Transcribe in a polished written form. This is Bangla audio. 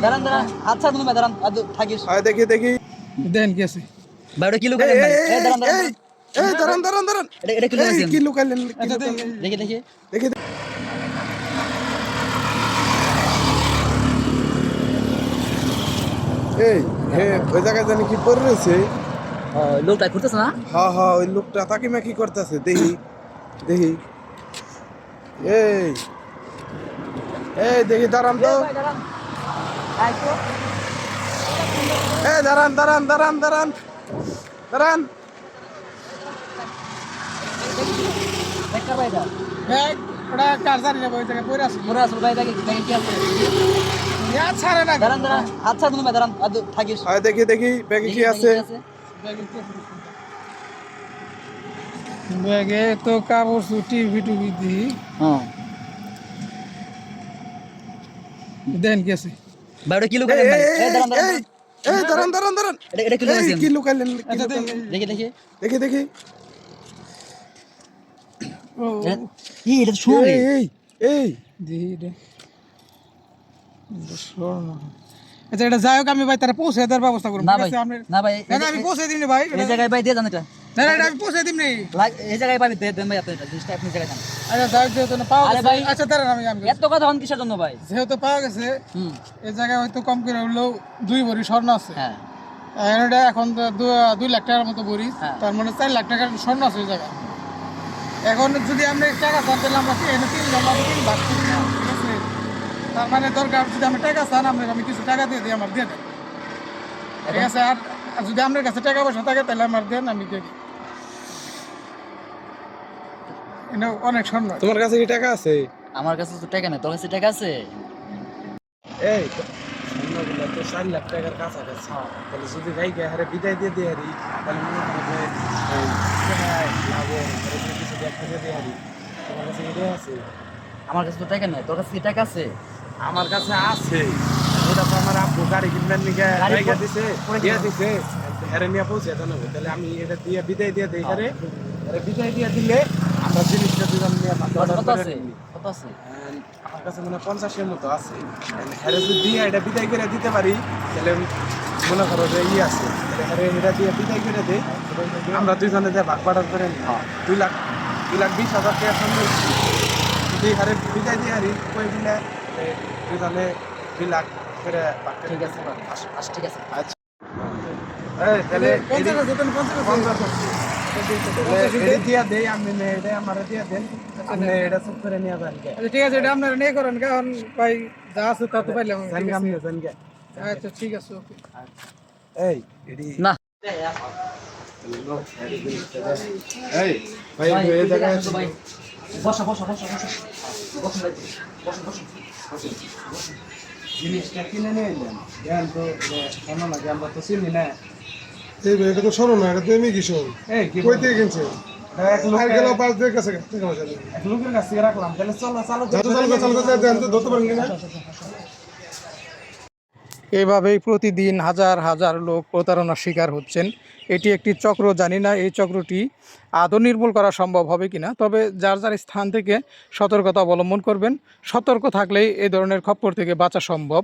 দাঁড়ান দাঁড়ান আচ্ছা তুমি দাঁড়ান থাকিস দেখি দেখি দেন কি আছে ভাই ওটা কিলো করেন ভাই দাঁড়ান দাঁড়ান এই দাঁড়ান দাঁড়ান দাঁড়ান এটা কিলো এই করেন কি লুকাইলেন আচ্ছা দেন দেখি দেখি দেখি এই হে ওই জায়গায় জানি কি পড়ে রয়েছে। লোকটা ঘুরতেছে না হ্যাঁ হ্যাঁ ওই লোকটা তাকে মাকি করতেছে দেখি দেখি এই এই দেখি দাঁড়ান তো এই দাঁড়ান দাঁড়ান দাঁড়ান দাঁড়ান দাঁড়ান দেখা ভাই এটা ব্যাগ ওটা কার জানি না ওই জায়গায় পড়ে আছে পুরো আসল ভাই দেখি দেখি কি আছে ইয়া ছাড়ে না দাঁড়ান দাঁড়ান আচ্ছা তুমি দাঁড়ান থাকিস দেখি দেখি ব্যাগে কি আছে। ব্যাগে তো কাপড় চুটি ভিটুবি দি হ্যাঁ দেন কি আছে ভাই ওটা কিলো করেন ভাই দাঁড়ান দাঁড়ান এই দাঁড়ান দাঁড়ান দাঁড়ান এটা কিলো এই করেন কি লুকাইলেন আচ্ছা দেন দেখি দেখি দেখি দেখি ও এই এটা শুনে এই এই এই দি দে স্বর্ণ আচ্ছা এটা যাই হোক আমি ভাই তারা পৌঁছে দেওয়ার ব্যবস্থা করবো না ঠিক ভাই আছে আপনি না ভাই না আমি পৌঁছে দিমনি ভাই এই জায়গায় ভাই দিয়ে জান এটা না না এটা আমি পৌঁছে দিমনি এই জায়গায় পাবি দেন ভাই আপনি এটা জিনিসটা আপনি জায়গায় যান আচ্ছা যাই হোক যেহেতু না পাওয়া আরে গেছে ভাই, আচ্ছা দাঁড়ান আমি আমি এত কথা হন কিসের জন্য ভাই যেহেতু পাওয়া গেছে হুম এই জায়গায় হয়তো কম করে হলেও 2 ভরি স্বর্ণ আছে হ্যাঁ এটা এখন তো 2 লাখ টাকার মতো ভরি হ্যাঁ। তার মানে 4 লাখ টাকার স্বর্ণ আছে এই জায়গায় এখন যদি আমরা টাকা চান তাহলে আমরা এখানে 3 ভাগ করি না, ঠিক আছে তার মানে দরকার যদি আমরা টাকা চান আমরা আমি কিছু টাকা দিয়ে দিই আমার দিয়ে দেন ঠিক আছে আর যদি আপনার কাছে টাকা পয়সা থাকে তাহলে আমার দেন আমি দিয়ে দিই এটা অনেক স্বর্ণ তোমার কাছে কি টাকা আছে? আমার কাছে তো টাকা নেই তোর কাছে টাকা আছে এই স্বর্ণগুলো তো 4 লাখ টাকার কাছাকাছি। তাহলে যদি ভাইকে হারে বিদায় দিয়ে দিয়ে হারি তাহলে মনে করো যে লাভ কিছু দেখা দিয়ে দিয়ে হারি। তোমার কাছে এটাই আছে? আমার কাছে তো টাকা নেই তোর কাছে কি টাকা আছে আমার কাছে আছে। ওটা তো আমার আব্বু গাড়ি কিনবেন নিকে গাড়ি জায়গা দিছে করে দিয়ে দিছে হেরে নিয়ে পৌঁছে জানাবো। তাহলে আমি এটা দিয়ে বিদায় দিয়ে দিই হারে বিদায় দিয়ে দিলে আমরা জিনিসটা দুজন নিয়ে কত আছে কত আছে আমার কাছে মনে হয় 50-এর মতো আছে। হেরে যদি দিয়ে এটা বিদায় করে দিতে পারি তাহলে মনে করো যে ই আছে হেরে এটা দিয়ে বিদায় করে দিই আমরা দুজনে যে ভাগ বাটার করে নিই 2,20,000 টাকা সঙ্গে যদি হারে বিদায় দিয়ে হারি কই দিলে দুজনে 2 লাখ করে ভাগ করে ঠিক আছে ঠিক আছে আচ্ছা এই তাহলে 50 আছে তো 50 আছে এটা দিয়া দেই আমি এটা আমার দিয়া দেন আপনি এটা সব করে নিয়ে যান কে আচ্ছা ঠিক আছে এটা আপনারা নিয়ে করেন কারণ ভাই যা আছে তা তো পাইলাম আমি, ঠিক আছে? আমি যান কে আচ্ছা ঠিক আছে ওকে এই এডি না এই ভাই এই জায়গায় ভাই বসো বসো বসো বসো বসো ভাই বসো বসো জিনিসটা কিনে নিয়ে এলেন জ্ঞান তো শোনো না জ্ঞান তো চিনি না এই ভাই এটা তো শোনো না এটা তো এমনি কিছু এই কি কই থেকে কিনছে এক আর গেল পাঁচ দিয়ে কাছে টাকা পয়সা নেই। লোকের কাছে রাখলাম তাহলে চলো চলো যত চালু করতে দেন তো ধরতে পারেন কিনা এইভাবেই প্রতিদিন হাজার হাজার লোক প্রতারণার শিকার হচ্ছেন। এটি একটি চক্র, জানি না এই চক্রটি আদৌ নির্মূল করা সম্ভব হবে কিনা, তবে যার যার স্থান থেকে সতর্কতা অবলম্বন করবেন। সতর্ক থাকলেই এই ধরনের খপ্পর থেকে বাঁচা সম্ভব।